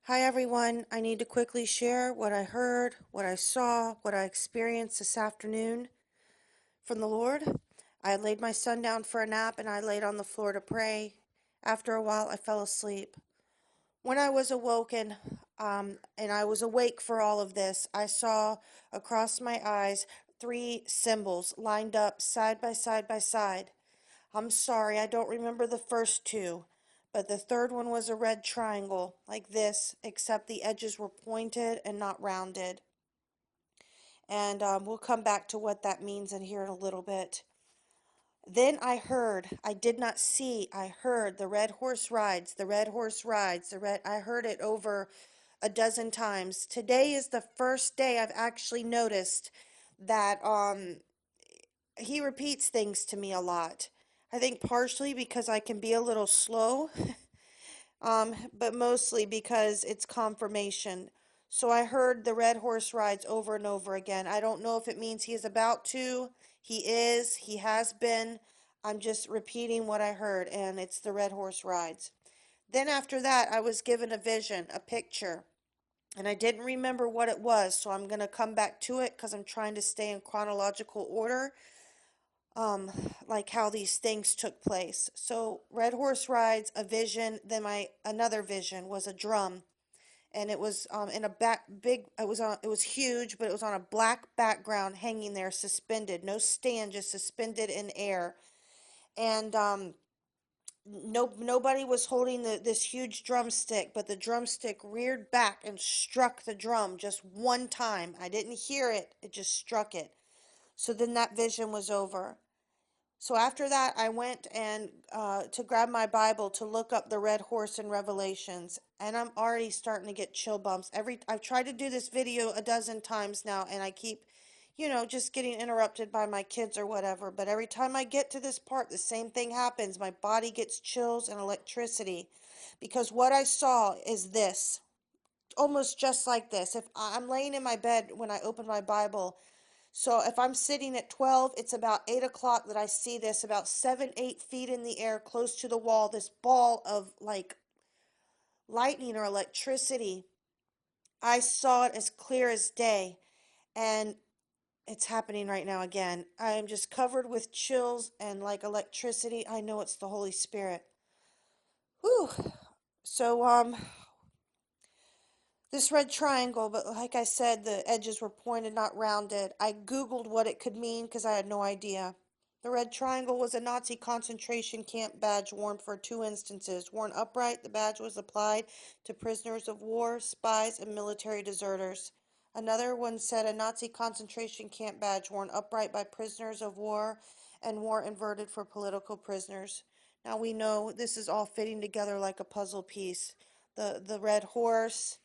Hi everyone, I need to quickly share what I heard, what I saw, what I experienced this afternoon from the Lord. I laid my son down for a nap and I laid on the floor to pray. After a while, I fell asleep. When I was awoken, and I was awake for all of this, I saw across my eyes three symbols lined up side by side by side. I'm sorry, I don't remember the first two, but the third one was a red triangle, like this, except the edges were pointed and not rounded. And we'll come back to what that means in here in a little bit. Then I did not see, I heard the red horse rides, the red horse rides, I heard it over a dozen times. Today is the first day I've actually noticed that he repeats things to me a lot. I think partially because I can be a little slow, but mostly because it's confirmation. So I heard the red horse rides over and over again. I don't know if it means he is about to, he is, he has been. I'm just repeating what I heard, and it's the red horse rides. Then after that, I was given a vision, a picture, and I didn't remember what it was, so I'm going to come back to it because I'm trying to stay in chronological order, um, like how these things took place. So Red Horse rides, a vision, then my another vision was a drum, and it was in a back big. It was huge, but it was on a black background, hanging there, suspended, no stand, just suspended in air, and nobody was holding this huge drumstick, but the drumstick reared back and struck the drum just one time. I didn't hear it; it just struck it. So then that vision was over. So after that, I went and to grab my Bible to look up the red horse in Revelations, and I'm already starting to get chill bumps. I've tried to do this video a dozen times now, and I keep, just getting interrupted by my kids or whatever. But every time I get to this part, the same thing happens. My body gets chills and electricity, because what I saw is this, almost just like this. If I'm laying in my bed when I open my Bible, so if I'm sitting at 12, it's about 8 o'clock that I see this, about 7, 8 feet in the air, close to the wall, this ball of like lightning or electricity. I saw it as clear as day, and it's happening right now again. I am just covered with chills and like electricity. I know it's the Holy Spirit. Whew. So, this red triangle, but like I said, the edges were pointed, not rounded. I Googled what it could mean because I had no idea. The red triangle was a Nazi concentration camp badge worn for two instances. Worn upright, the badge was applied to prisoners of war, spies, and military deserters. Another one said a Nazi concentration camp badge worn upright by prisoners of war and wore inverted for political prisoners. Now we know this is all fitting together like a puzzle piece. The red horse,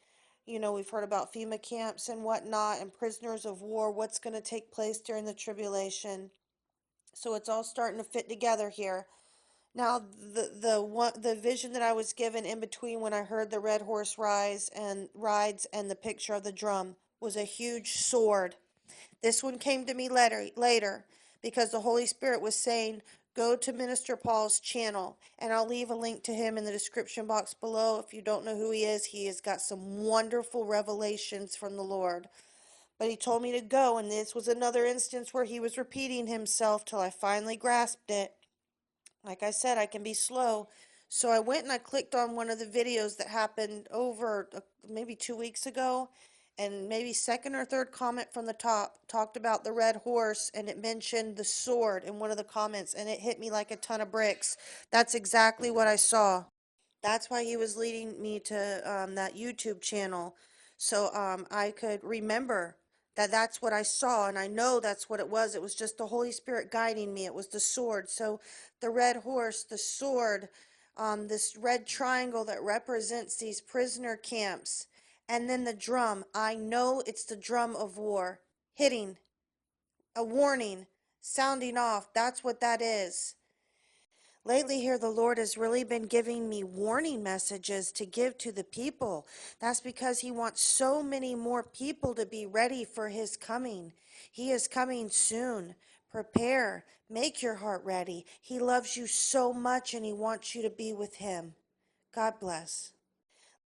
we've heard about FEMA camps and whatnot and prisoners of war, what's going to take place during the tribulation. So it's all starting to fit together here. Now, the vision that I was given in between when I heard the red horse rides and the picture of the drum was a huge sword. This one came to me later because the Holy Spirit was saying, go to Minister Paul's channel, and I'll leave a link to him in the description box below. If you don't know who he has got some wonderful revelations from the Lord. But he told me to go, and this was another instance where he was repeating himself till I finally grasped it. Like I said, I can be slow. So I went and I clicked on one of the videos that happened over maybe 2 weeks ago, and maybe second or third comment from the top talked about the red horse, and it mentioned the sword in one of the comments, and it hit me like a ton of bricks. That's exactly what I saw. That's why he was leading me to that YouTube channel, so I could remember that that's what I saw, and I know that's what it was. It was just the Holy Spirit guiding me. It was the sword. So the red horse, the sword, this red triangle that represents these prisoner camps, and then the drum. I know it's the drum of war, hitting, a warning, sounding off. That's what that is. Lately, here, the Lord has really been giving me warning messages to give to the people. That's because He wants so many more people to be ready for His coming. He is coming soon. Prepare. Make your heart ready. He loves you so much and He wants you to be with Him. God bless.